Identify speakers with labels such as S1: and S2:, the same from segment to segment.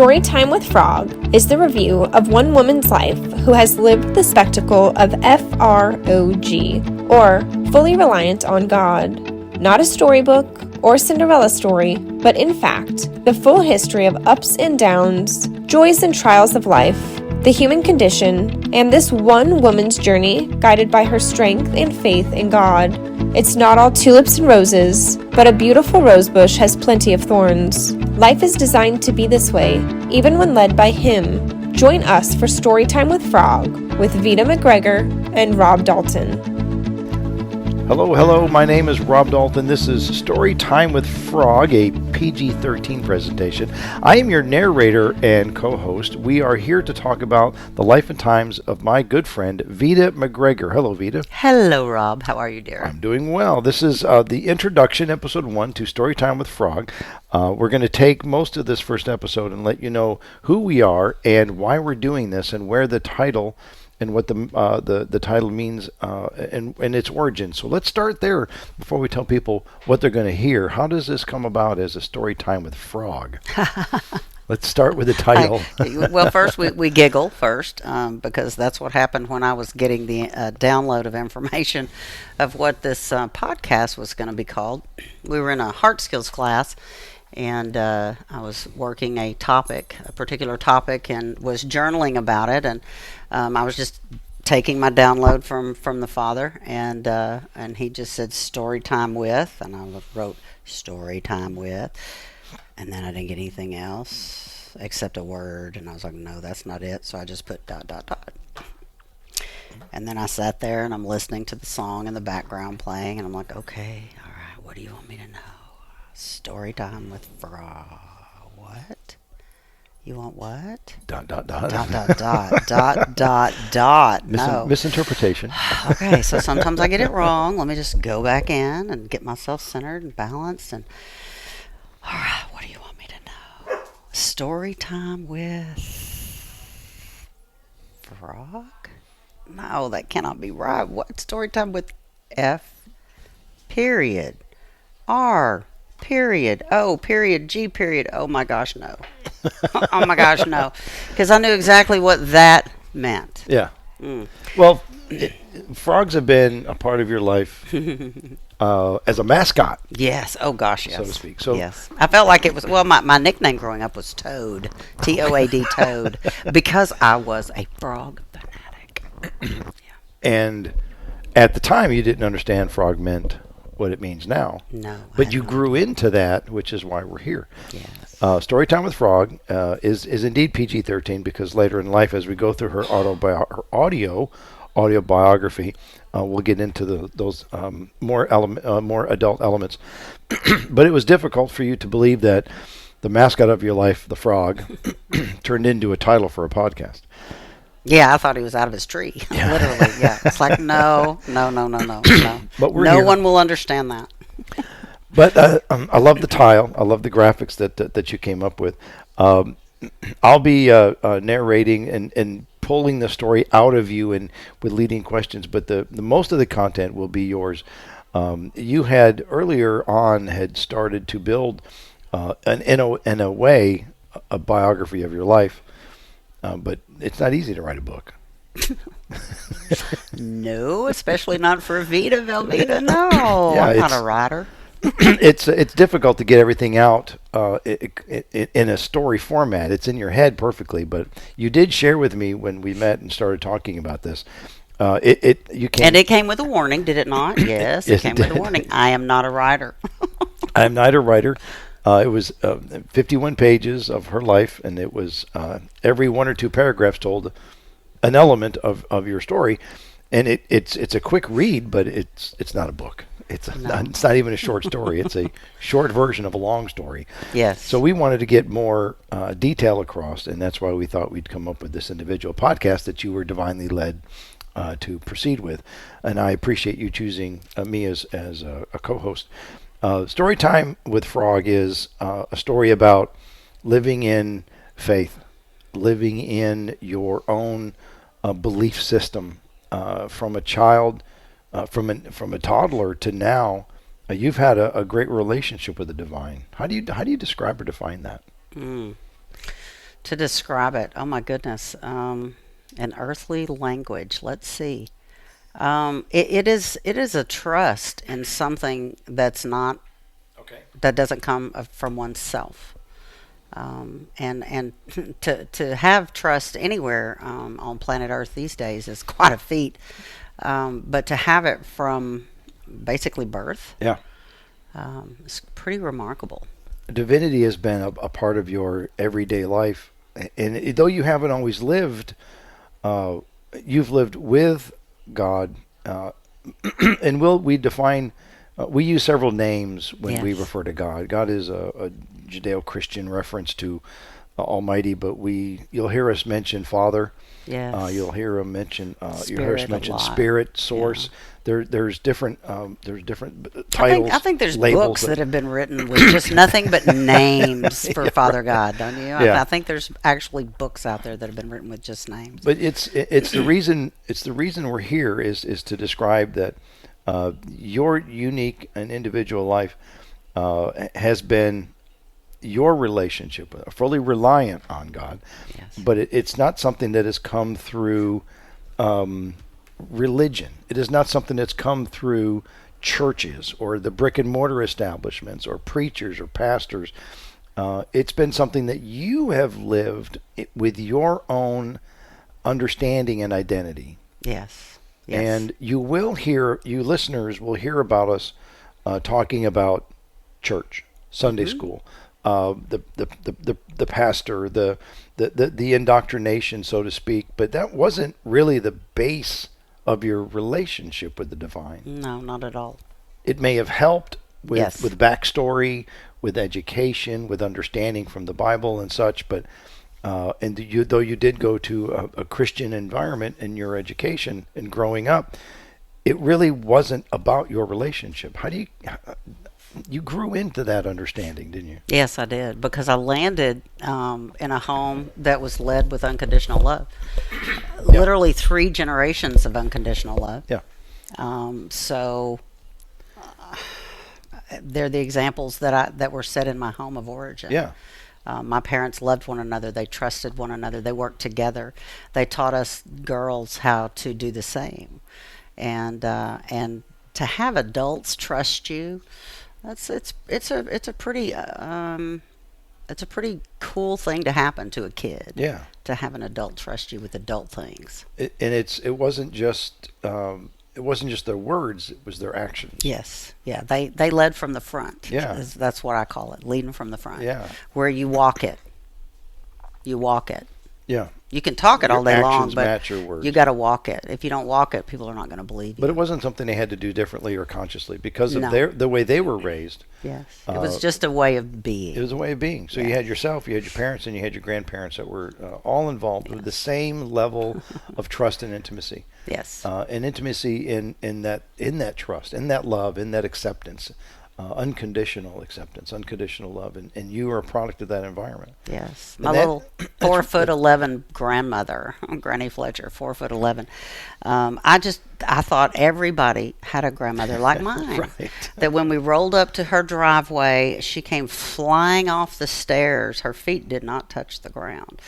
S1: Storytime with Frog is the review of one woman's life who has lived the spectacle of FROG, or fully reliant on God. Not a storybook or Cinderella story, but in fact, the full history of ups and downs, joys and trials of life, the human condition, and this one woman's journey guided by her strength and faith in God. It's not all tulips and roses, but a beautiful rosebush has plenty of thorns. Life is designed to be this way, even when led by Him. Join us for Storytime with Frog with Veda MacGregor and Rob Dalton.
S2: Hello, my name is Rob Dalton. This is Storytime with Frog, a PG-13 presentation. I am your narrator and co-host. We are here to talk about the life and times of my good friend, Veda MacGregor. Hello, Veda.
S3: Hello, Rob. How are you, dear?
S2: I'm doing well. This is the introduction, episode 1, to Storytime with Frog. We're going to take most of this first episode and let you know who we are and why we're doing this and where the title and what the title means and its origin. So let's start there before we tell people what they're going to hear. How does this come about as a story time with Frog? Let's start with the title.
S3: Well, first we giggle first because that's what happened when I was getting the download of information of what this podcast was going to be called. We were in a heart skills class, and I was working a particular topic, and was journaling about it, and I was just taking my download from the Father, and he just said story time with, and I wrote story time with, and then I didn't get anything else except a word, and I was like, no, that's not it, so I just put ... And then I sat there, and I'm listening to the song in the background playing, and I'm like, okay, all right, what do you want me to know? Story time with Frog. What? You want what? ... No.
S2: Misinterpretation.
S3: Okay, so sometimes I get it wrong. Let me just go back in and get myself centered and balanced. And all right, what do you want me to know? Story time with Frog? No, that cannot be right. What? Story time with F period R period O period G period. Oh my gosh, no. Oh my gosh, no. Because I knew exactly what that meant.
S2: Yeah. Well, frogs have been a part of your life as a mascot.
S3: Yes. Oh gosh, yes.
S2: So to speak. So
S3: yes. I felt like it was, well, my nickname growing up was Toad. Toad, Toad. Because I was a frog fanatic. Yeah.
S2: And at the time, you didn't understand frog meant what it means now.
S3: No.
S2: But you grew into that, which is why we're here.
S3: Yes.
S2: Storytime with Frog is indeed PG-13 because later in life, as we go through her audio biography, we'll get into those more adult elements. But it was difficult for you to believe that the mascot of your life, the frog, turned into a title for a podcast.
S3: Yeah, I thought he was out of his tree.
S2: Yeah.
S3: Literally, yeah. It's like, no.
S2: But we're
S3: no
S2: here.
S3: one will understand that.
S2: But I love the tile. I love the graphics that you came up with. I'll be narrating and pulling the story out of you and with leading questions. But the most of the content will be yours. You had earlier on had started to build in a way a biography of your life. But it's not easy to write a book.
S3: No, especially not for Veda Velveeta. No,
S2: Yeah,
S3: I'm not a writer.
S2: It's difficult to get everything out in a story format. It's in your head perfectly, but you did share with me when we met and started talking about this.
S3: And it came with a warning, did it not? Yes,
S2: Yes,
S3: it came
S2: it
S3: with a
S2: did.
S3: warning. I am not a writer.
S2: I am not a writer. It was 51 pages of her life, and it was every one or two paragraphs told an element of your story, and it's a quick read, but it's not a book. It's not even a short story. It's a short version of a long story.
S3: Yes.
S2: So we wanted to get more detail across, and that's why we thought we'd come up with this individual podcast that you were divinely led to proceed with, and I appreciate you choosing me as a co-host. Storytime with Frog is a story about living in faith, living in your own belief system from a child, from a toddler to now. You've had a great relationship with the divine. How do you describe or define that?
S3: To describe it, oh my goodness, an earthly language. Let's see. It is a trust in something that's not
S2: Okay.
S3: that doesn't come from oneself. And to have trust anywhere on planet Earth these days is quite a feat. But to have it from basically birth,
S2: Yeah.
S3: is pretty remarkable.
S2: Divinity has been a part of your everyday life, and though you haven't always lived, uh, you've lived with God, and we define. We use several names when we
S3: Yes.
S2: refer to God. God is a Judeo-Christian reference to Almighty, but you'll hear us mention Father.
S3: Yes.
S2: You'll hear him mention. You'll hear us
S3: Spirit a
S2: mention
S3: lot.
S2: Spirit, Source.
S3: Yeah.
S2: There's different
S3: I
S2: titles.
S3: think there's
S2: labels
S3: books that have been written with just nothing but names for
S2: Yeah,
S3: Father
S2: right.
S3: God, don't you?
S2: Yeah.
S3: I think there's actually books out there that have been written with just names.
S2: But it's the reason we're here is to describe that your unique and individual life has been your relationship, fully reliant on God.
S3: Yes.
S2: But it's not something that has come through religion. It is not something that's come through churches or the brick and mortar establishments or preachers or pastors. It's been something that you have lived with your own understanding and identity.
S3: Yes. Yes.
S2: And you listeners will hear about us talking about church, Sunday school, the pastor, the indoctrination, so to speak. But that wasn't really the base of your relationship with the divine.
S3: No, not at all.
S2: It may have helped
S3: Yes.
S2: with backstory, with education, with understanding from the Bible and such. But though you did go to a Christian environment in your education and growing up, it really wasn't about your relationship. You grew into that understanding, didn't you?
S3: Yes, I did, because I landed in a home that was led with unconditional love. Literally 3 generations of unconditional love.
S2: Yeah.
S3: So they're the examples that were set in my home of origin.
S2: Yeah.
S3: My parents loved one another. They trusted one another. They worked together. They taught us girls how to do the same, and to have adults trust you, it's a pretty cool thing to happen to a kid.
S2: Yeah.
S3: To have an adult trust you with adult things.
S2: It wasn't just their words; it was their actions.
S3: Yes. Yeah. They led from the front.
S2: Yeah.
S3: That's what I call it, leading from the front.
S2: Yeah.
S3: Where you walk it. You walk it.
S2: Yeah.
S3: You can talk it all day
S2: Your
S3: long,
S2: actions
S3: but
S2: match your words.
S3: you got to walk it. If you don't walk it, people are not going to believe you.
S2: But it wasn't something they had to do differently or consciously because of
S3: No.
S2: the way they were raised.
S3: Yes. It was just a way of being.
S2: It was a way of being. So you
S3: Yes.
S2: had yourself, you had your parents, and you had your grandparents that were all involved with the same level of trust and intimacy.
S3: Yes.
S2: And intimacy in that trust, in that love, in that acceptance, unconditional acceptance, unconditional love, and you are a product of that environment.
S3: Yes.
S2: And
S3: My
S2: that-
S3: little 4'11" grandmother, Granny Fletcher, 4'11". I thought everybody had a grandmother like mine.
S2: Right.
S3: That when we rolled up to her driveway, she came flying off the stairs. Her feet did not touch the ground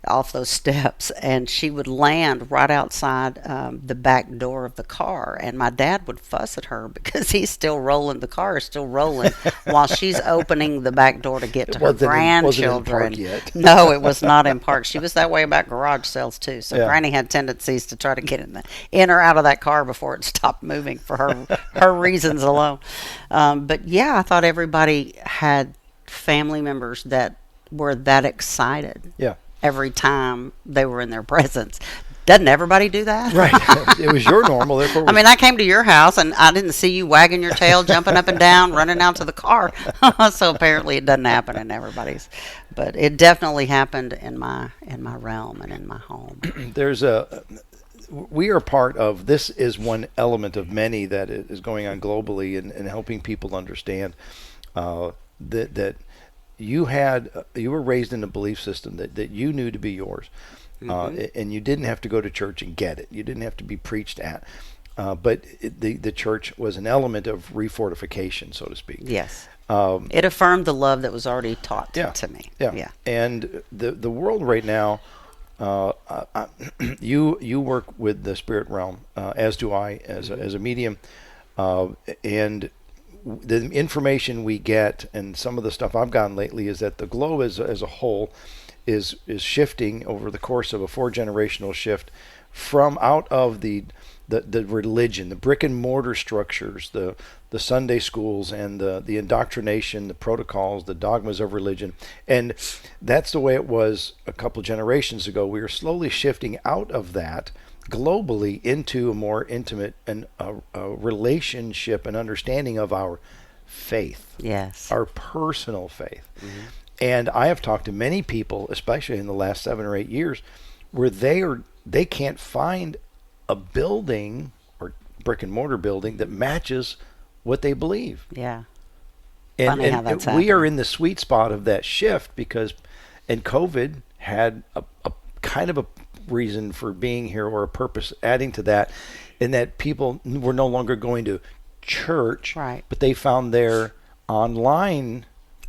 S3: off those steps, and she would land right outside the back door of the car. And my dad would fuss at her because he's still rolling. The car is still rolling while she's opening the back door to get to her
S2: Wasn't in park
S3: grandchildren.
S2: yet.
S3: No, it was not in park. She was that way about garage sales too. So
S2: Yeah.
S3: Granny had tendencies to try to get in or out of that car before it stopped moving for her reasons alone. But yeah, I thought everybody had family members that were that excited
S2: Yeah.
S3: every time they were in their presence. Doesn't everybody do that?
S2: Right. It was your normal. Therefore,
S3: I mean, I came to your house and I didn't see you wagging your tail, jumping up and down, running out to the car. So apparently it doesn't happen in everybody's. But it definitely happened in my realm and in my home.
S2: We are part of, this is one element of many that is going on globally and helping people understand that you were raised in a belief system that you knew to be yours. And you didn't have to go to church and get it. You didn't have to be preached at. but the church was an element of refortification, so to speak.
S3: Yes. It affirmed the love that was already taught to me.
S2: Yeah. And the world right now, you work with the spirit realm, as do I, as a medium, and the information we get and some of the stuff I've gotten lately is that the globe as a whole is shifting over the course of a 4-generational shift from out of the religion, the brick and mortar structures, the Sunday schools, and the indoctrination, the protocols, the dogmas of religion. And that's the way it was a couple generations ago. We are slowly shifting out of that globally into a more intimate and a relationship and understanding of our faith.
S3: Yes.
S2: Our personal faith. And I have talked to many people, especially in the last 7 or 8 years, where they can't find a building or brick and mortar building that matches what they believe.
S3: Yeah.
S2: And,
S3: Funny how that's
S2: we are
S3: happening.
S2: in the sweet spot of that shift and COVID had a kind of a reason for being here, or a purpose adding to that, in that people were no longer going to church,
S3: right,
S2: but they found their online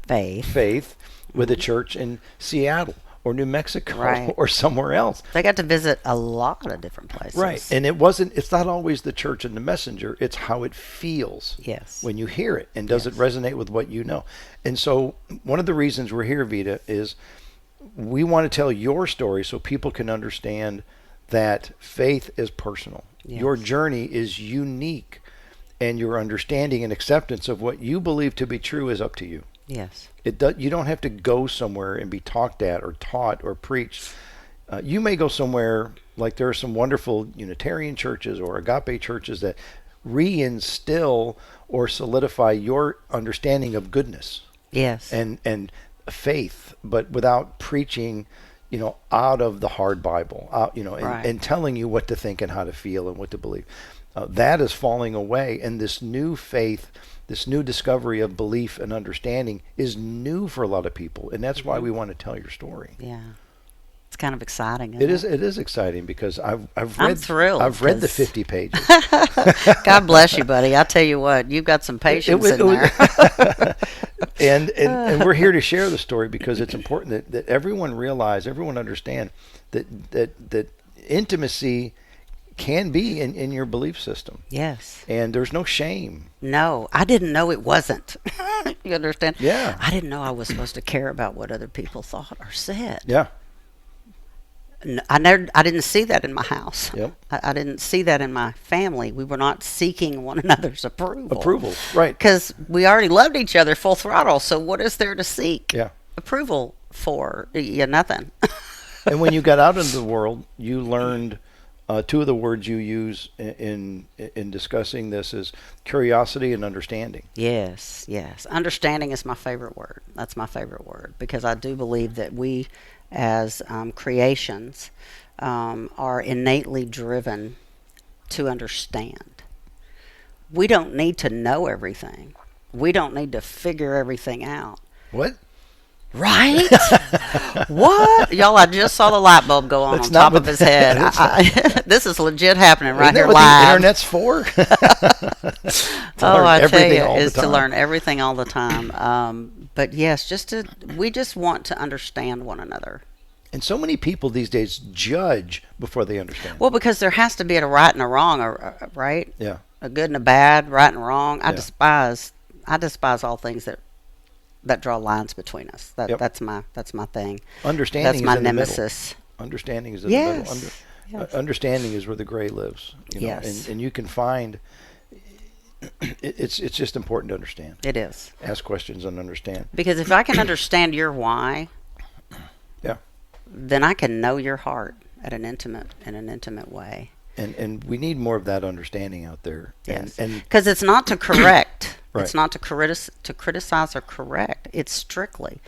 S3: faith
S2: with a church in Seattle or New Mexico,
S3: right,
S2: or somewhere else.
S3: They got to visit a lot of different places.
S2: Right. And it's not always the church and the messenger, it's how it feels.
S3: Yes.
S2: When you hear it, and does it resonate with what you know? And so one of the reasons we're here, Veda, is we want to tell your story so people can understand that faith is personal.
S3: Yes.
S2: Your journey is unique, and your understanding and acceptance of what you believe to be true is up to you.
S3: Yes.
S2: You don't have to go somewhere and be talked at or taught or preached. You may go somewhere, like there are some wonderful Unitarian churches or agape churches that reinstill or solidify your understanding of goodness.
S3: Yes.
S2: And faith, but without preaching, out of the hard Bible,
S3: right,
S2: and telling you what to think and how to feel and what to believe. That is falling away, and this new faith, this new discovery of belief and understanding is new for a lot of people, and that's why we want to tell your story.
S3: Yeah, it's kind of exciting.
S2: It is exciting because I'm
S3: thrilled.
S2: I've read the 50 pages.
S3: God bless you, buddy. I tell you what, you've got some patience in there.
S2: and we're here to share the story because it's important that everyone understand that intimacy can be in your belief system.
S3: Yes.
S2: And there's no shame.
S3: No, I didn't know it wasn't. You understand?
S2: Yeah.
S3: I didn't know I was supposed to care about what other people thought or said.
S2: Yeah.
S3: I didn't see that in my house.
S2: Yep.
S3: I didn't see that in my family. We were not seeking one another's approval.
S2: Right.
S3: Because we already loved each other full throttle. So what is there to seek?
S2: Yeah.
S3: Approval for? Yeah, nothing.
S2: And when you got out into the world, you learned two of the words you use in discussing this is curiosity and understanding.
S3: Yes, yes. Understanding is my favorite word. That's my favorite word because I do believe that we as creations are innately driven to understand. We don't need to know everything. We don't need to figure everything out.
S2: What?
S3: Right? What? Y'all, I just saw the light bulb go on top of his head. This is legit happening right here
S2: what
S3: live.
S2: The internet's for?
S3: I tell you, is to learn everything all the time. But yes, we just want to understand one another.
S2: And so many people these days judge before they understand.
S3: Well, because there has to be a right and a wrong, right?
S2: Yeah.
S3: A good and a bad, right and wrong.
S2: Yeah.
S3: I despise all things that draw lines between us. That's my thing.
S2: Understanding
S3: That's my
S2: is in
S3: nemesis.
S2: The middle. Understanding is in
S3: yes.
S2: the middle.
S3: Yes.
S2: Understanding is where the gray lives.
S3: Yes.
S2: And you can find. It's just important to understand.
S3: It is.
S2: Ask questions and understand.
S3: Because if I can understand your why,
S2: yeah,
S3: then I can know your heart in an intimate way.
S2: And we need more of that understanding out there.
S3: Yes.
S2: And
S3: because it's not to correct.
S2: Right.
S3: It's not to criticize or correct. It's strictly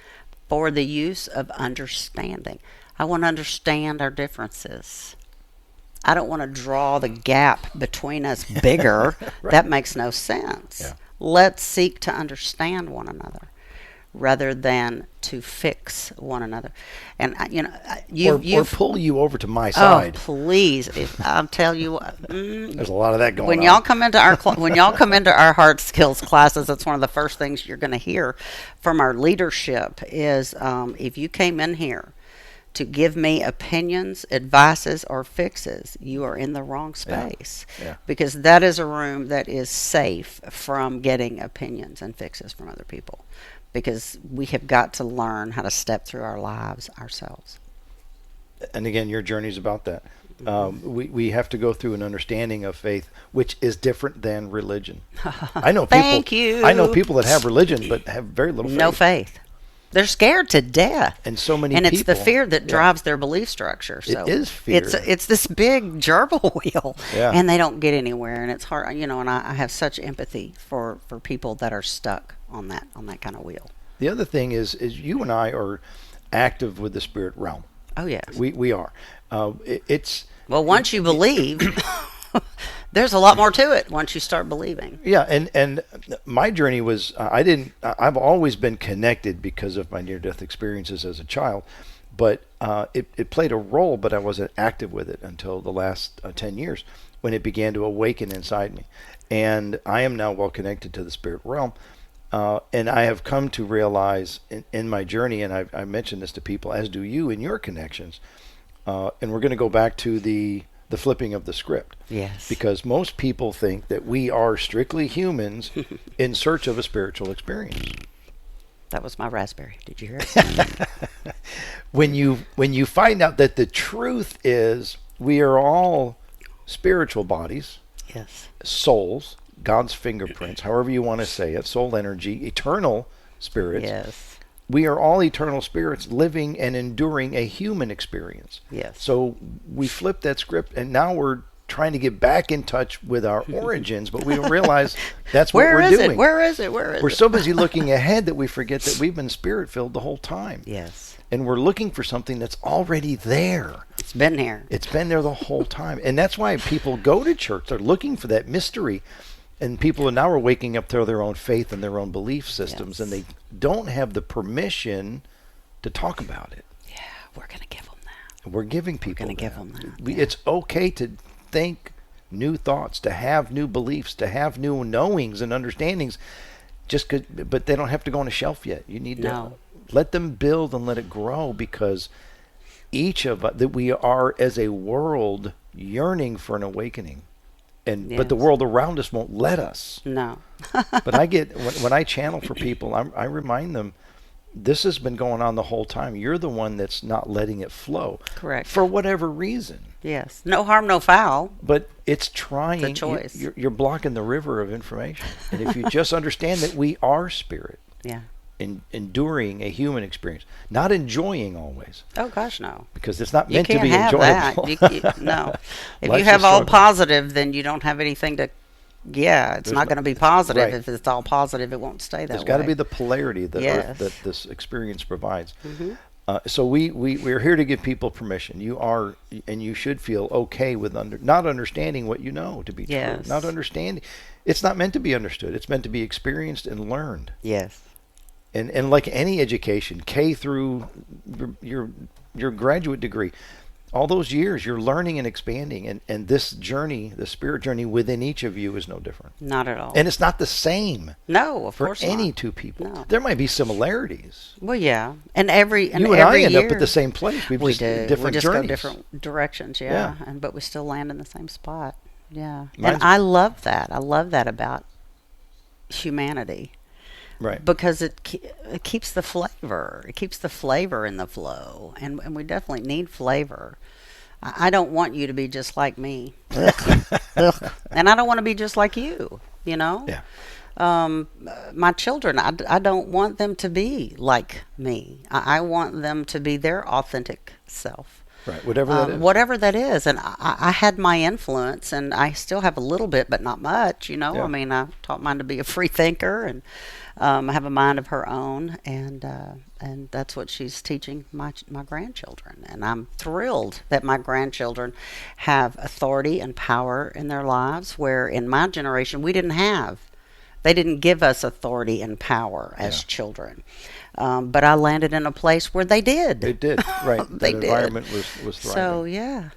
S3: for the use of understanding. I want to understand our differences. I don't want to draw the gap between us bigger. Right. That makes no sense.
S2: Yeah.
S3: Let's seek to understand one another. rather than to fix one another. And
S2: or pull you over to my
S3: oh,
S2: side.
S3: please! I'll tell you what.
S2: There's a lot of that going
S3: When
S2: on.
S3: y'all come into our when y'all come into our hard skills classes, that's one of the first things you're going to hear from our leadership is if you came in here to give me opinions, advices, or fixes, you are in the wrong space.
S2: Yeah.
S3: Because that is a room that is safe from getting opinions and fixes from other people. Because we have got to learn how to step through our lives ourselves.
S2: And again, your journey is about that. We have to go through an understanding of faith, which is different than religion. I know people.
S3: Thank you.
S2: I know people that have religion but have very little faith.
S3: No faith. They're scared to death.
S2: And so many
S3: and
S2: people.
S3: it's the fear that drives their belief structure. So
S2: it is fear.
S3: It's this big gerbil wheel,
S2: Yeah.
S3: and they don't get anywhere. And it's hard, and I have such empathy for people that are stuck on that kind of wheel.
S2: The other thing is you and I are active with the spirit realm.
S3: Oh yes,
S2: We are. It's
S3: well, once you believe, there's a lot more to it. Once you start believing.
S2: Yeah, and my journey was I've always been connected because of my near-death experiences as a child, but it played a role, but I wasn't active with it until the last 10 years when it began to awaken inside me. And I am now well connected to the spirit realm. And I have come to realize in my journey, and I mentioned this to people, as do you in your connections, and we're going to go back to the flipping of the script.
S3: Yes.
S2: Because most people think that we are strictly humans in search of a spiritual experience.
S3: That was my raspberry. Did you hear it?
S2: When you find out that the truth is we are all spiritual bodies,
S3: Yes.
S2: souls, God's fingerprints, however you want to say it, soul energy, eternal spirits.
S3: Yes.
S2: We are all eternal spirits living and enduring a human experience.
S3: Yes.
S2: So we flip that script, and now we're trying to get back in touch with our origins, but we don't realize that's what we're doing.
S3: Where is it? Where is it?
S2: We're so busy looking ahead that we forget that we've been spirit-filled the whole time.
S3: Yes.
S2: And we're looking for something that's already there.
S3: It's been here.
S2: It's been there the whole time. And that's why people go to church. They're looking for that mystery. And people now are waking up to their own faith and their own belief systems,
S3: Yes.
S2: and they don't have the permission to talk about it.
S3: Yeah, we're going to give them that.
S2: We're giving people
S3: gonna give
S2: that.
S3: them that, yeah.
S2: It's okay to think new thoughts, to have new beliefs, to have new knowings and understandings. But they don't have to go on a shelf yet. You need to let them build and let it grow, because each of us, that we are as a world yearning for an awakening. But the world around us won't let us.
S3: No.
S2: But I get when I channel for people, I remind them, this has been going on the whole time. You're the one that's not letting it flow.
S3: Correct.
S2: For whatever reason.
S3: Yes. No harm, no foul.
S2: But it's trying.
S3: It's a choice.
S2: You're blocking the river of information. And if you just understand that we are spirit,
S3: Yeah.
S2: enduring a human experience, not enjoying always,
S3: Oh gosh, no.
S2: because it's not
S3: You
S2: meant to
S3: can't
S2: be
S3: have
S2: enjoyable.
S3: that. No. If
S2: Life's
S3: you
S2: a
S3: have all
S2: struggle.
S3: positive, then you don't have anything to. Yeah, it's not going to be positive.
S2: Right.
S3: If it's all positive, it won't stay that way.
S2: There's got to be the polarity that
S3: Yes.
S2: that this experience provides.
S3: Mhm.
S2: So we're here to give people permission. You are, and you should feel okay with not understanding what you know to be
S3: Yes.
S2: true. Not understanding. It's not meant to be understood. It's meant to be experienced and learned.
S3: Yes.
S2: And like any education, K through your graduate degree, all those years you're learning and expanding, and this journey, the spirit journey within each of you, is no different.
S3: Not at all.
S2: And it's not the same
S3: No, of
S2: for
S3: course
S2: any
S3: not.
S2: two people.
S3: No.
S2: There might be similarities.
S3: Well, yeah, and every
S2: You and I
S3: every
S2: end
S3: year,
S2: up at the same place.
S3: we
S2: just
S3: do.
S2: different
S3: We just
S2: journeys.
S3: go different directions,
S2: Yeah.
S3: but we still land in the same spot. Yeah,
S2: Mine's-
S3: and I love that. I love that about humanity.
S2: Right.
S3: Because it keeps the flavor. It keeps the flavor in the flow, and we definitely need flavor. I don't want you to be just like me, and I don't want to be just like you. You know.
S2: Yeah.
S3: My children, I don't want them to be like me. I want them to be their authentic self.
S2: Right. Whatever that is.
S3: Whatever that is. And I had my influence, and I still have a little bit, but not much, you know.
S2: Yeah.
S3: I mean, I taught mine to be a free thinker, and have a mind of her own, and that's what she's teaching my grandchildren. And I'm thrilled that my grandchildren have authority and power in their lives, where in my generation we didn't have They didn't give us authority and power as children. But I landed in a place where they did.
S2: They did, right.
S3: They
S2: That
S3: did.
S2: environment was thriving.
S3: So, yeah.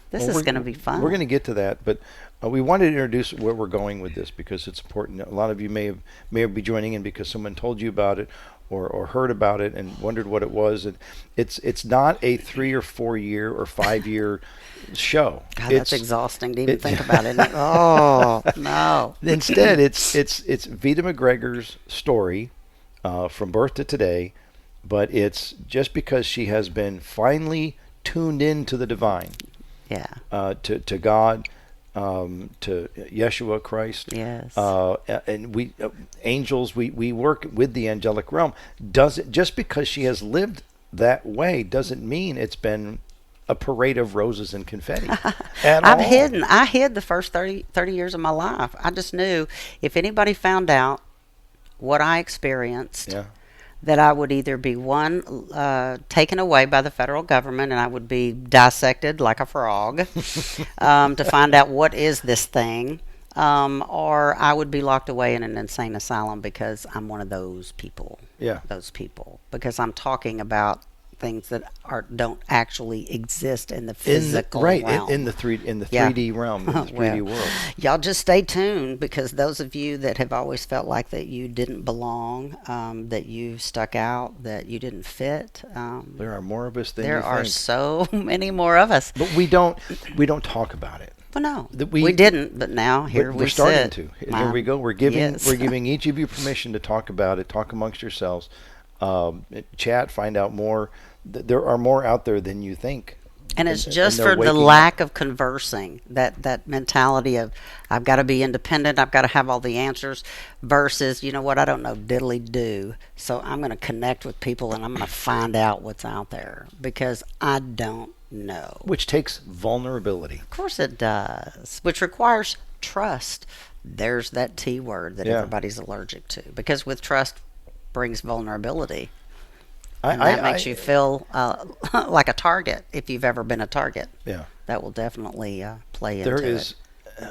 S3: This
S2: Well,
S3: is going to be fun.
S2: We're going to get to that, but we wanted to introduce where we're going with this because it's important. A lot of you may be joining in because someone told you about it or heard about it and wondered what it was. And it's not a 3 or 4 year or 5 year show.
S3: God, that's exhausting to even think about it. Oh, no.
S2: Instead, it's Veda MacGregor's story from birth to today, but it's just because she has been finally tuned in to the divine.
S3: Yeah.
S2: To God, to Yeshua Christ.
S3: Yes.
S2: And we angels, we work with the angelic realm. Just because she has lived that way doesn't mean it's been a parade of roses and confetti.
S3: I hid the first 30 years of my life. I just knew if anybody found out what I experienced, that I would either be taken away by the federal government and I would be dissected like a frog to find out what is this thing, or I would be locked away in an insane asylum because I'm one of those people.
S2: Yeah.
S3: Those people. Because I'm talking about things that don't actually exist in the physical realm.
S2: in the 3D realm, in the 3D world.
S3: Y'all just stay tuned, because those of you that have always felt like that you didn't belong, that you stuck out, that you didn't fit,
S2: there are more of us than
S3: there
S2: you
S3: are
S2: think.
S3: So many more of us.
S2: But we don't talk about it.
S3: Well, no, we didn't, but now here
S2: we're starting
S3: sit.
S2: to. Here we go. We're giving each of you permission to talk about it. Talk amongst yourselves. Chat, find out more. There are more out there than you think.
S3: And it's just for the lack of conversing, that mentality of I've got to be independent, I've got to have all the answers, versus, you know what, I don't know diddly do, so I'm going to connect with people and I'm going to find out what's out there, because I don't know.
S2: Which takes vulnerability.
S3: Of course it does, which requires trust. There's that T word that everybody's allergic to, because with trust brings vulnerability. And that makes you feel like a target, if you've ever been a target.
S2: Yeah.
S3: That will definitely play into it.
S2: There is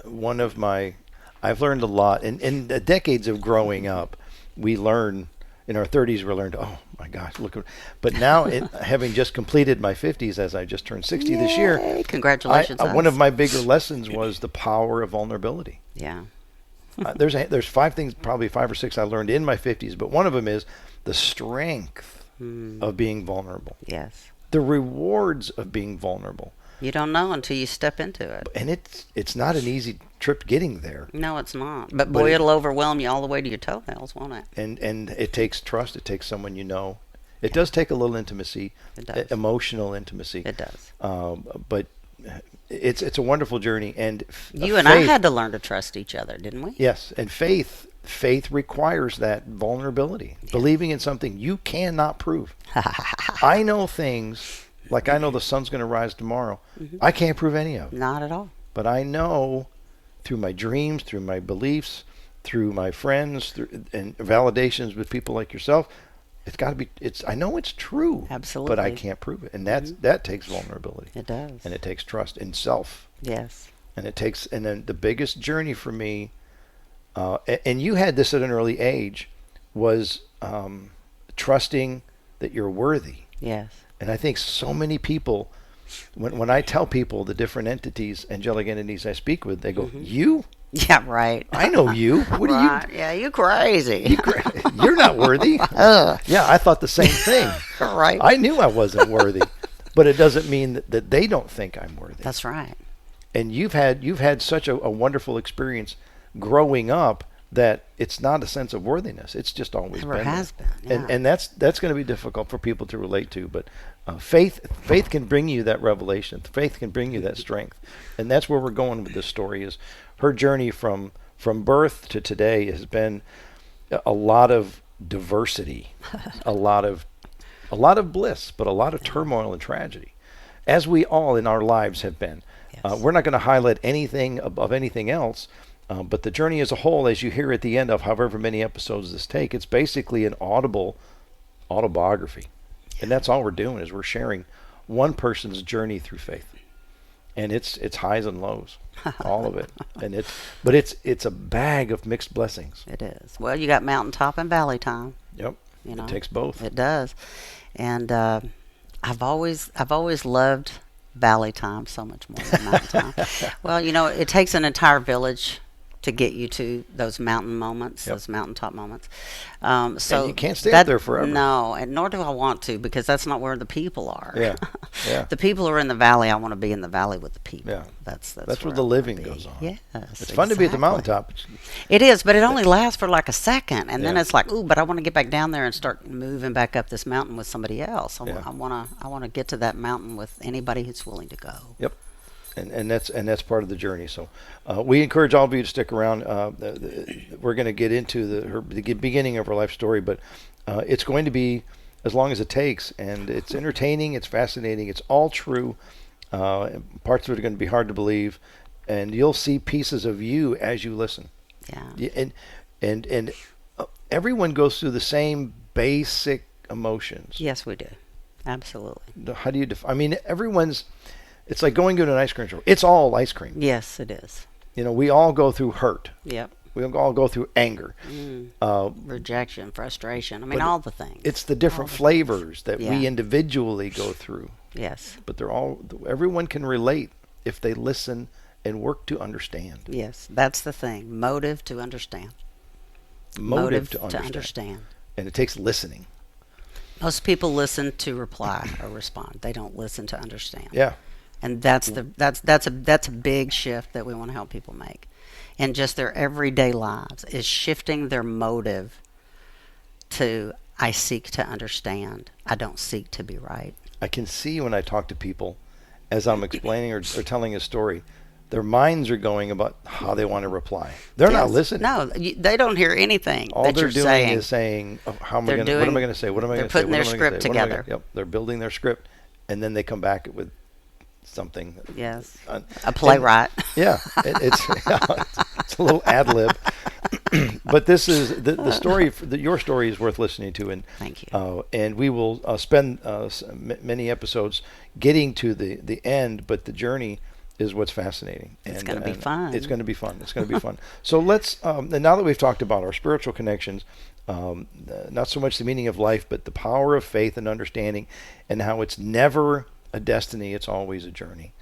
S2: one of I've learned a lot. In the decades of growing up, we learn, in our 30s, we learned, oh my gosh, but now, having just completed my 50s, as I just turned 60 this year.
S3: Congratulations.
S2: One of my bigger lessons was the power of vulnerability.
S3: Yeah.
S2: There's 5 things, probably 5 or 6 I learned in my 50s, but one of them is the strength of being vulnerable.
S3: Yes.
S2: The rewards of being vulnerable.
S3: You don't know until you step into it.
S2: And it's not an easy trip getting there.
S3: No, it's not. But boy, it'll overwhelm you all the way to your toenails, won't it?
S2: And it takes trust. It takes someone you know. It does take a little intimacy.
S3: It does.
S2: Emotional intimacy.
S3: It does.
S2: But it's a wonderful journey. And
S3: you and I had to learn to trust each other, didn't we?
S2: Yes. And faith requires that vulnerability. Yeah. Believing in something you cannot prove. I know things, like I know the sun's going to rise tomorrow. Mm-hmm. I can't prove any of it.
S3: Not at all.
S2: But I know through my dreams, through my beliefs, through my friends, and validations with people like yourself, it's got to be. I know it's true.
S3: Absolutely.
S2: But I can't prove it, and that takes vulnerability.
S3: It does.
S2: And it takes trust in self.
S3: Yes.
S2: And then the biggest journey for me. And you had this at an early age, was trusting that you're worthy.
S3: Yes.
S2: And I think so many people, when I tell people the different entities, angelic entities I speak with, they go, "You?
S3: Yeah, right.
S2: I know you. What are you?
S3: Yeah, you crazy.
S2: You're not worthy." Yeah, I thought the same thing.
S3: Right.
S2: I knew I wasn't worthy, but it doesn't mean that they don't think I'm worthy.
S3: That's right.
S2: And you've had such a wonderful experience growing up that it's not a sense of worthiness. It's just always
S3: Never
S2: been.
S3: has been. Yeah.
S2: And that's going to be difficult for people to relate to. But faith can bring you that revelation. Faith can bring you that strength. And that's where we're going with this story. Is her journey from birth to today has been a lot of diversity, a lot of bliss, but a lot of turmoil and tragedy, as we all in our lives have been. Yes. We're not going to highlight anything above anything else. But the journey as a whole, as you hear at the end of however many episodes this take, it's basically an autobiography. And that's all we're doing, is we're sharing one person's journey through faith. and it's highs and lows, all of it, and it's a bag of mixed blessings.
S3: It is. Well, you got mountaintop and valley time.
S2: Yep,
S3: You know,
S2: it takes both.
S3: It does, and I've always loved valley time so much more than mountain time. Well, it takes an entire village to get you to those mountain moments, those mountaintop moments. So
S2: and you can't stay up there forever.
S3: No, and nor do I want to, because that's not where the people are.
S2: Yeah.
S3: The people are in the valley. I want to be in the valley with the people.
S2: Yeah.
S3: That's
S2: where the living goes on.
S3: Yes,
S2: it's fun to be at the mountaintop.
S3: It is, but it only lasts for like a second, and then
S2: Yeah.
S3: it's like, ooh, but I want to get back down there and start moving back up this mountain with somebody else. I
S2: Yeah.
S3: want to get to that mountain with anybody who's willing to go.
S2: Yep. And that's part of the journey. So we encourage all of you to stick around. We're going to get into the beginning of her life story, but it's going to be as long as it takes, and it's entertaining, it's fascinating, it's all true. Parts of it are going to be hard to believe, and you'll see pieces of you as you listen.
S3: Yeah.
S2: And everyone goes through the same basic emotions.
S3: Yes, we do. Absolutely.
S2: How do you I mean, it's like going to an ice cream store. It's all ice cream.
S3: Yes, it is.
S2: We all go through hurt.
S3: Yep.
S2: We all go through anger.
S3: Rejection, frustration. I mean, all the things.
S2: It's the different flavors that we individually go through.
S3: Yes.
S2: But everyone can relate if they listen and work to understand.
S3: Yes, that's the thing. Motive to understand.
S2: Motive to understand. And it takes listening.
S3: Most people listen to reply or respond. They don't listen to understand.
S2: Yeah.
S3: And that's a big shift that we want to help people make in just their everyday lives, is shifting their motive to, I seek to understand. I don't seek to be right.
S2: I can see when I talk to people, as I'm explaining or telling a story, their minds are going about how they want to reply. They're not listening.
S3: No, they don't hear anything
S2: All
S3: that
S2: they're
S3: you're
S2: doing
S3: saying.
S2: is saying, what am I going to say? What am I going to say?
S3: They're putting their script together.
S2: Yep, they're building their script, and then they come back with something.
S3: Yes, a playwright.
S2: It's a little ad lib. But this is the story. Your story is worth listening to, and
S3: thank you.
S2: And we will spend many episodes getting to the end, but the journey is what's fascinating.
S3: It's going to be fun.
S2: It's going to be fun. It's going to be fun. So let's. And now that we've talked about our spiritual connections, not so much the meaning of life, but the power of faith and understanding, and how it's never a destiny, it's always a journey.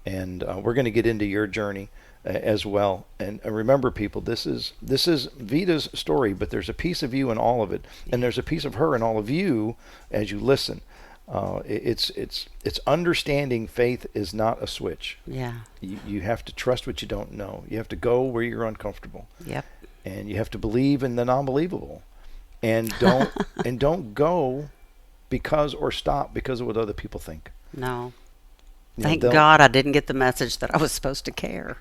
S2: And we're going to get into your journey as well. And remember, people, this is Veda's story, but there's a piece of you in all of it, and there's a piece of her in all of you as you listen. It's understanding. Faith is not a switch.
S3: Yeah.
S2: You have to trust what you don't know. You have to go where you're uncomfortable.
S3: Yep.
S2: And you have to believe in the non-believable, and don't go or stop because of what other people think.
S3: No. Thank God I didn't get the message that I was supposed to care.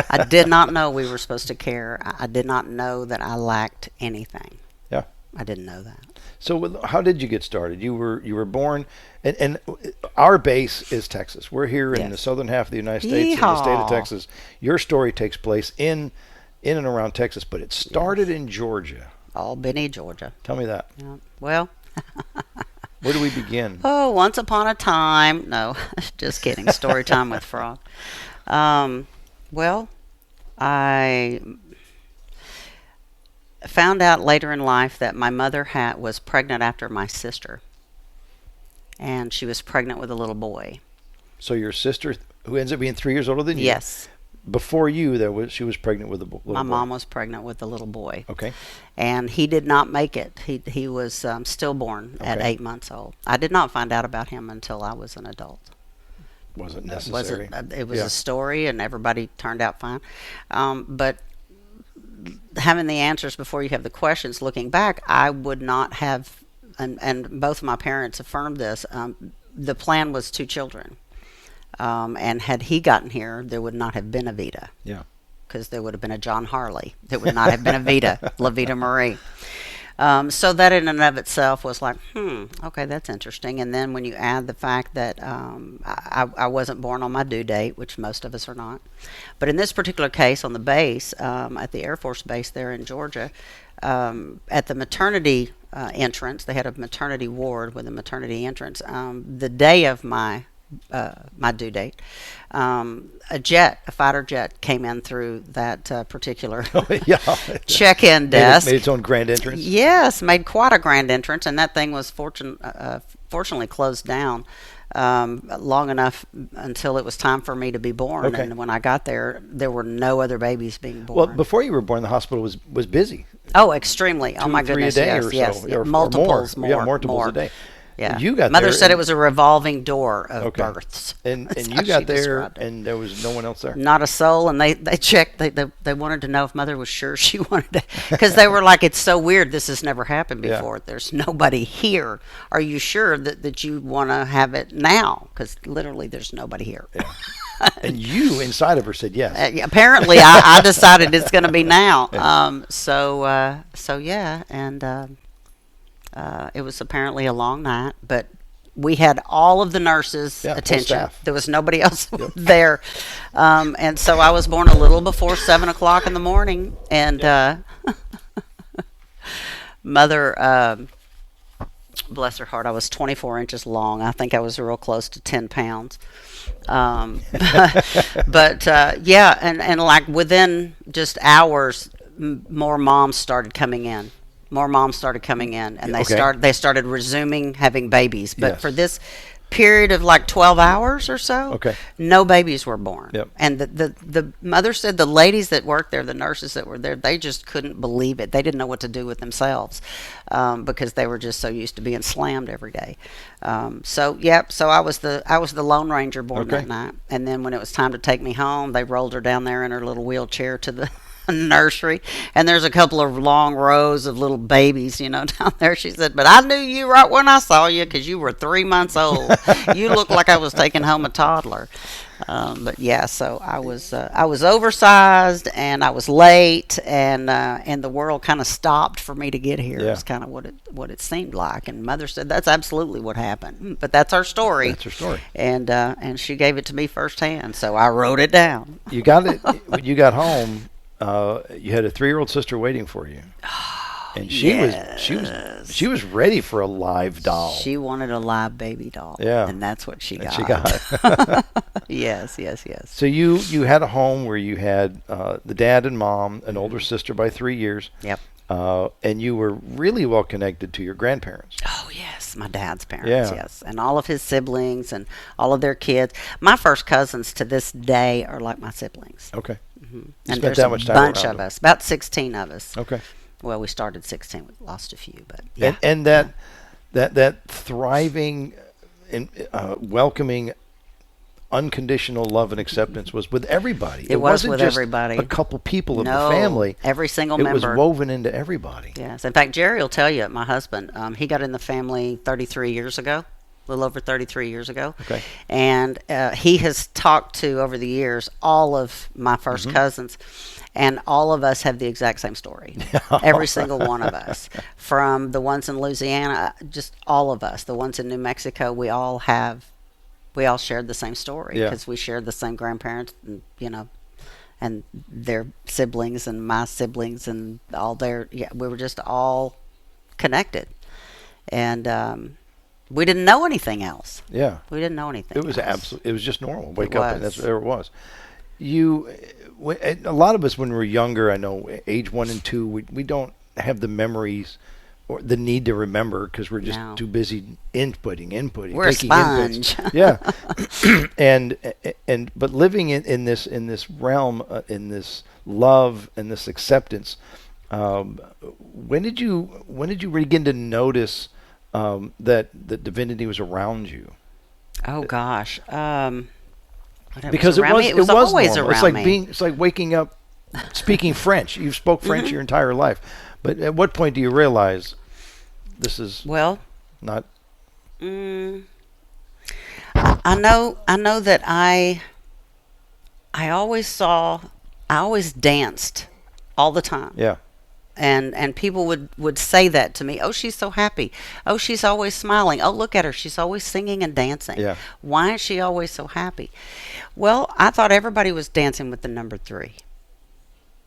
S3: I did not know we were supposed to care. I did not know that I lacked anything.
S2: Yeah.
S3: I didn't know that.
S2: So how did you get started? You were born, and our base is Texas. We're here in the southern half of the United States, in the state of Texas. Your story takes place in and around Texas, but it started in Georgia.
S3: Albany, Georgia.
S2: Tell me that.
S3: Yeah. Well...
S2: Where do we begin?
S3: Oh, once upon a time. No, just kidding. Story time with Frog. Well, I found out later in life that my mother was pregnant after my sister. And she was pregnant with a little boy.
S2: So your sister, who ends up being 3 years older than you?
S3: Yes.
S2: Before you, she was pregnant with a little boy.
S3: My mom was pregnant with a little boy.
S2: Okay.
S3: And he did not make it. He was stillborn at 8 months old. I did not find out about him until I was an adult.
S2: Wasn't necessary.
S3: It was a story, and everybody turned out fine. But having the answers before you have the questions, looking back, I would not have, and both of my parents affirmed this, the plan was 2 children. And had he gotten here, there would not have been a Veda.
S2: Yeah.
S3: Because there would have been a John Harley. There would not have been a Veda, La Veda Marie. So that in and of itself was like, okay, that's interesting. And then when you add the fact that I wasn't born on my due date, which most of us are not. But in this particular case, on the base, at the Air Force Base there in Georgia, at the maternity entrance, they had a maternity ward with a maternity entrance. The day of my my due date. A fighter jet, came in through that particular
S2: Yeah.
S3: check-in desk.
S2: Made its own grand entrance.
S3: Yes, made quite a grand entrance, and that thing was fortunately closed down long enough until it was time for me to be born.
S2: Okay.
S3: And when I got there, there were no other babies being born.
S2: Well, before you were born, the hospital was busy.
S3: Oh, extremely. Oh, my
S2: 2 or 3
S3: goodness.
S2: a day
S3: Yes,
S2: or
S3: yes.
S2: so,
S3: Yeah,
S2: or
S3: multiples
S2: more.
S3: more.
S2: Yeah, multiples
S3: more.
S2: a day.
S3: Yeah.
S2: You got
S3: Mother
S2: there
S3: said
S2: and-
S3: it was a revolving door of
S2: Okay.
S3: births.
S2: And
S3: That's
S2: you
S3: how
S2: got
S3: she
S2: there,
S3: described it.
S2: and there was no one else there.
S3: Not a soul, and they checked. They wanted to know if Mother was sure she wanted to, because they were like, "It's so weird. This has never happened
S2: Yeah.
S3: before. There's nobody here. Are you sure that you want to have it now? Because literally, there's nobody here."
S2: Yeah. And you, inside of her, said yes.
S3: Apparently, I decided it's going to be now.
S2: Yeah.
S3: So yeah, and it was apparently a long night, but we had all of the nurses'
S2: Yeah, full
S3: attention.
S2: staff.
S3: There was nobody else there, and so I was born a little before 7 o'clock in the morning, and Mother. Bless her heart, I was 24 inches long. I think I was real close to 10 pounds. But yeah, and like within just hours, more moms started coming in. And
S2: Okay.
S3: they started resuming having babies. But
S2: Yes.
S3: for this period of like 12 hours or so,
S2: Okay.
S3: no babies were born.
S2: Yep.
S3: And the mother said the ladies that worked there, the nurses that were there, they just couldn't believe it. They didn't know what to do with themselves, because they were just so used to being slammed every day. So I was the Lone Ranger born
S2: Okay.
S3: that night. And then when it was time to take me home, they rolled her down there in her little wheelchair to the nursery, and there's a couple of long rows of little babies, down there. She said, "But I knew you right when I saw you, because you were 3 months old. You looked like I was taking home a toddler." But yeah, so I was oversized, and I was late, and the world kind of stopped for me to get here.
S2: Yeah.
S3: It's kind of what it seemed like. And Mother said that's absolutely what happened. But that's our story.
S2: That's her story.
S3: And she gave it to me firsthand, so I wrote it down.
S2: You got it when you got home. You had a 3-year-old sister waiting for you, and she was ready for a live doll.
S3: She wanted a live baby doll.
S2: Yeah.
S3: And that's what she got.
S2: She got.
S3: Yes.
S2: So you had a home where you had the dad and mom, an older sister by 3 years.
S3: Yep.
S2: And you were really well connected to your grandparents.
S3: Oh, yes. My dad's parents,
S2: Yeah.
S3: yes. And all of his siblings and all of their kids. My first cousins to this day are like my siblings.
S2: Okay.
S3: Mm-hmm.
S2: You
S3: And
S2: spent
S3: there's
S2: that
S3: a
S2: much time
S3: bunch
S2: around
S3: of
S2: them.
S3: us, about 16 of us.
S2: Okay.
S3: Well, we started 16. We lost a few, but yeah.
S2: And that thriving and welcoming unconditional love and acceptance was with everybody.
S3: It was
S2: wasn't
S3: with
S2: just
S3: everybody.
S2: a couple people of
S3: No,
S2: the family.
S3: every single
S2: It
S3: member.
S2: was woven into everybody.
S3: Yes. In fact, Jerry will tell you, my husband, he got in the family 33 years ago, a little over 33 years ago.
S2: Okay.
S3: And he has talked to, over the years, all of my first cousins, and all of us have the exact same story. Every single one of us. From the ones in Louisiana, just all of us. The ones in New Mexico, we all shared the same story,
S2: Yeah.
S3: because we shared the same grandparents, and, and their siblings and my siblings and all we were just all connected. And we didn't know anything else.
S2: Yeah.
S3: We didn't know anything
S2: It was
S3: else.
S2: it was just normal. Wake
S3: It
S2: up and
S3: was.
S2: that's there it was. A lot of us when we were younger, I know age 1 and 2, we don't have the memories or the need to remember because we're just
S3: No.
S2: too busy inputting.
S3: We're a
S2: taking
S3: sponge.
S2: inputs. Yeah. and but living in this realm, in this love and this acceptance, when did you begin to notice that the divinity was around you?
S3: Oh gosh. Whatever
S2: Because
S3: around me,
S2: it was
S3: always
S2: normal.
S3: around
S2: It's like
S3: me.
S2: it's like waking up speaking French. You've spoke French your entire life. But at what point do you realize this is
S3: Well,
S2: not
S3: I know that I always danced all the time.
S2: yeah.
S3: And people would say that to me. Oh, she's so happy. Oh, she's always smiling. Oh, look at her. She's always singing and dancing.
S2: Yeah.
S3: Why is she always so happy? Well, I thought everybody was dancing with the number 3.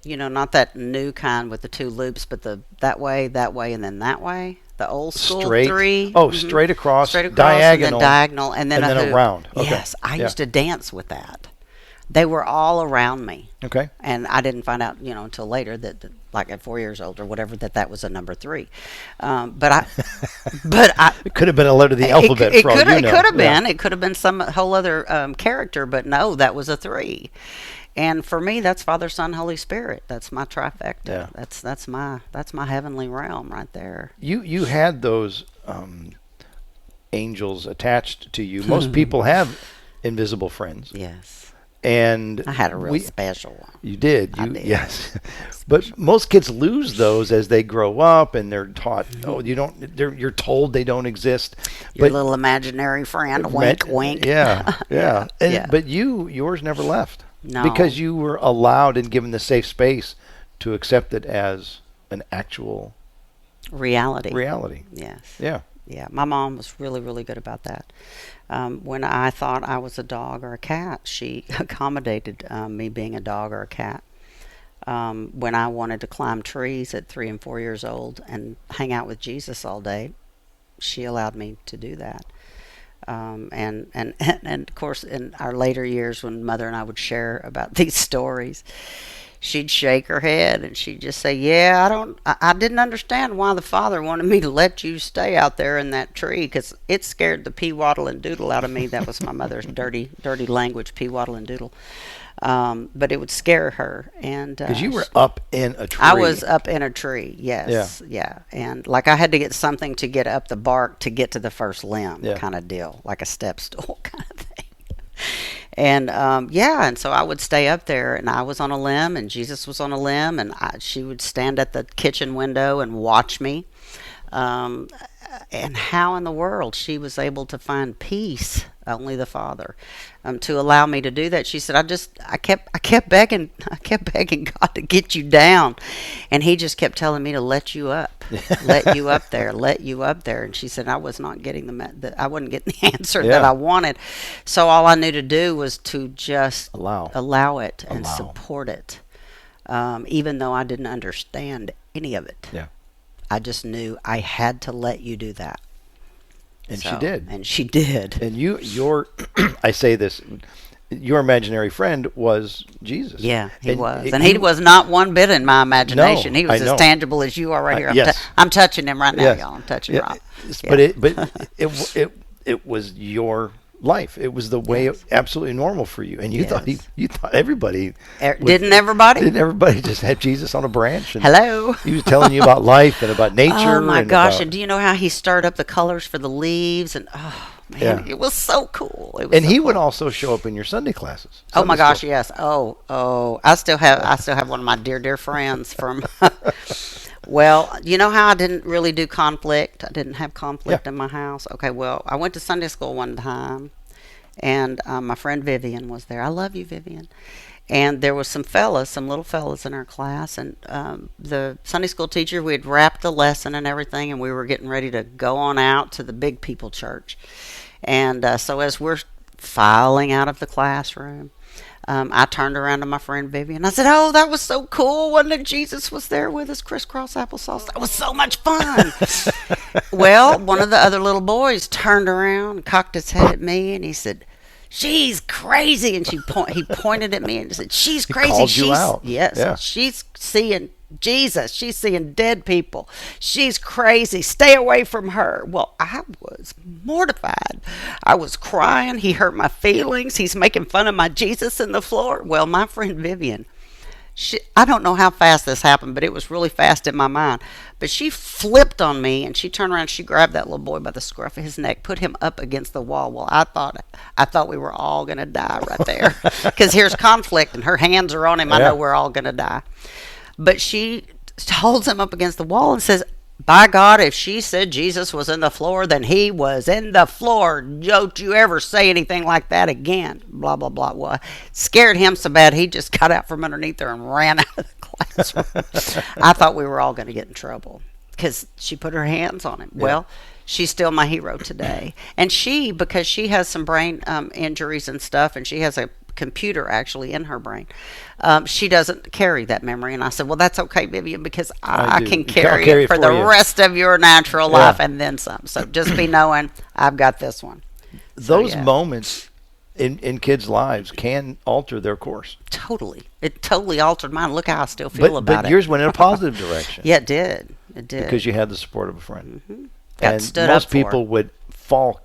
S3: Not that new kind with the 2 loops, but that way, and then that way. the old school
S2: Straight.
S3: 3.
S2: Oh, straight across,
S3: Straight across,
S2: diagonal,
S3: and then diagonal, and then
S2: and
S3: a
S2: then
S3: hoop.
S2: around. Okay.
S3: Yes, I
S2: Yeah.
S3: used to dance with that. They were all around me.
S2: Okay.
S3: And I didn't find out, until later that like at 4 years old or whatever, that was a number 3. But I,
S2: It could have been a letter of the alphabet for all you know.
S3: It could have been.
S2: Yeah.
S3: It could have been some whole other character, but no, that was a 3. And for me, that's Father, Son, Holy Spirit. That's my trifecta.
S2: Yeah.
S3: That's my heavenly realm right there.
S2: You had those angels attached to you. Most people have invisible friends.
S3: Yes.
S2: And
S3: I had a real special one.
S2: You did.
S3: I did.
S2: Yes. But most kids lose those as they grow up, and they're taught, you're told they don't exist.
S3: Your
S2: But
S3: little imaginary friend, wink, wink.
S2: Yeah, yeah.
S3: Yeah.
S2: But yours never left.
S3: No.
S2: Because you were allowed and given the safe space to accept it as an actual
S3: reality.
S2: Yeah.
S3: Yeah, my mom was really, really good about that. When I thought I was a dog or a cat, she accommodated me being a dog or a cat. When I wanted to climb trees at 3 and 4 years old and hang out with Jesus all day, she allowed me to do that. And of course, in our later years, when Mother and I would share about these stories, she'd shake her head and she'd just say, "Yeah, I didn't understand why the Father wanted me to let you stay out there in that tree, because it scared the pee, waddle, and doodle out of me." That was my mother's dirty language, pee, waddle, and doodle. But it would scare her. And
S2: because you were up in a tree.
S3: I was up in a tree, yes. Yeah. And like I had to get something to get up the bark to get to the first limb, kind of deal, like a step stool kind of thing. And and so I would stay up there, and I was on a limb, and Jesus was on a limb, and she would stand at the kitchen window and watch me. And how in the world she was able to find peace, only the Father, to allow me to do that. She said, I kept begging God to get you down, and He just kept telling me to let you up, let you up there, let you up there. And she said I was not getting I wasn't getting the answer that I wanted, so all I knew to do was to just allow it and support it, even though I didn't understand any of it.
S2: Yeah.
S3: I just knew I had to let you do that.
S2: And she did.
S3: And she did.
S2: And your I say this, your imaginary friend was Jesus.
S3: Yeah, he was. And he was not one bit in my imagination. He was as tangible as you are right here.
S2: Yes.
S3: I'm touching him right now, y'all. I'm touching Rob.
S2: Yeah. But it was your life. It was the way absolutely normal for you, and you thought everybody
S3: didn't everybody
S2: just have Jesus on a branch? And
S3: hello,
S2: he was telling you about life and about nature.
S3: Oh my gosh! And do you know how he stirred up the colors for the leaves? And it was so cool.
S2: And he would also show up in your Sunday classes.
S3: Oh my gosh, yes. Oh, I still have one of my dear friends from. Well, you know how I didn't really do conflict? I didn't have conflict in my house. Okay, well, I went to Sunday school one time, and my friend Vivian was there. I love you, Vivian. And there was some little fellas in our class, and the Sunday school teacher, we had wrapped the lesson and everything, and we were getting ready to go on out to the big people church. And so as we're filing out of the classroom, I turned around to my friend Vivian. I said, "Oh, that was so cool. Wasn't it Jesus was there with us? Crisscross applesauce. That was so much fun." Well, one of the other little boys turned around, cocked his head at me, and he said, "She's crazy." And he pointed at me and said, "She's crazy."
S2: He called you out.
S3: Yes. Yeah. She's seeing Jesus. She's seeing dead people. She's crazy. Stay away from her. Well, I was mortified. I was crying. He hurt my feelings. He's making fun of my Jesus in the floor. Well, my friend Vivian, I don't know how fast this happened, but it was really fast in my mind. But she flipped on me, and she turned around. She grabbed that little boy by the scruff of his neck, put him up against the wall. Well, I thought we were all going to die right there, because here's conflict, and her hands are on him. I know we're all going to die. But she holds him up against the wall and says, "By God, if she said Jesus was in the floor, then he was in the floor. Don't you ever say anything like that again." Blah, blah, blah. Well, scared him so bad, he just got out from underneath her and ran out of the classroom. I thought we were all going to get in trouble because she put her hands on him. Yeah. Well, she's still my hero today. And because she has some brain injuries and stuff, and she has a computer actually in her brain. She doesn't carry that memory. And I said, well, that's okay, Vivian, because I can carry it for the rest of your natural life and then some. So just be knowing I've got this one.
S2: Those moments in kids' lives can alter their course.
S3: Totally. It totally altered mine. Look how I still feel about it.
S2: But yours went in a positive direction.
S3: Yeah, it did. It did.
S2: Because you had the support of a friend.
S3: Mm-hmm.
S2: And most people would fall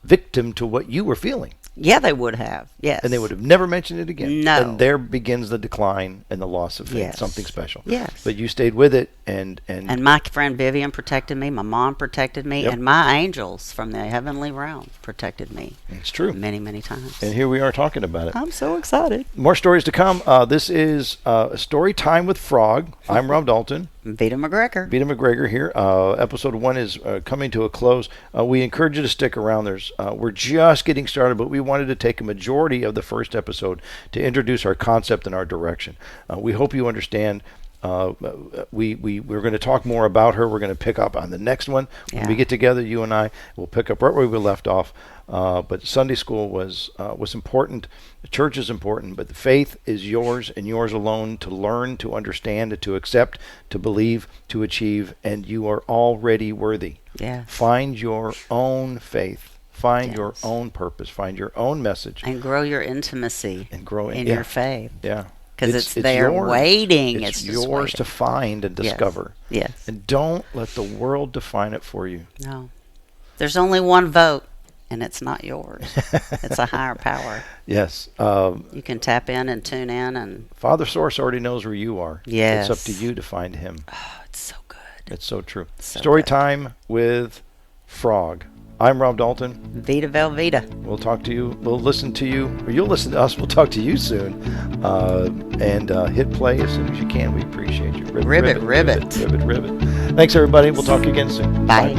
S2: victim to what you were feeling.
S3: Yeah, they would have. Yes.
S2: And they would have never mentioned it again.
S3: No.
S2: And there begins the decline and the loss of faith.
S3: Yes.
S2: Something special.
S3: Yes.
S2: But you stayed with it, and
S3: my friend Vivian protected me. My mom protected me, and my angels from the heavenly realm protected me.
S2: It's true.
S3: Many, many times.
S2: And here we are talking about it.
S3: I'm so excited.
S2: More stories to come. This is Story Time with Frog. I'm Rob Dalton.
S3: Veda MacGregor.
S2: Veda MacGregor here. Episode 1 is coming to a close. We encourage you to stick around. We're just getting started, but we wanted to take a majority of the first episode to introduce our concept and our direction. We hope you understand. We're going to talk more about her. We're going to pick up on the next one. When we get together, you and I will pick up right where we left off. But Sunday school was important. The church is important, but the faith is yours and yours alone to learn, to understand, to accept, to believe, to achieve, and you are already worthy.
S3: Yes.
S2: Find your own faith. Find your own purpose. Find your own message.
S3: And grow your intimacy
S2: and grow in
S3: your faith.
S2: Yeah.
S3: Because it's there yours. Waiting.
S2: It's yours waiting. To find and discover.
S3: Yes.
S2: And don't let the world define it for you.
S3: No. There's only one vote, and it's not yours. It's a higher power.
S2: Yes.
S3: You can tap in and tune in. And
S2: Father Source already knows where you are.
S3: Yes.
S2: It's up to you to find him.
S3: Oh, it's so good.
S2: It's so true.
S3: So
S2: Story
S3: good.
S2: Time with Frog. I'm Rob Dalton.
S3: Vita Velveeta.
S2: We'll talk to you. We'll listen to you. Or you'll listen to us. We'll talk to you soon. And hit play as soon as you can. We appreciate you.
S3: Ribbit.
S2: Thanks, everybody. We'll talk again soon.
S3: Bye.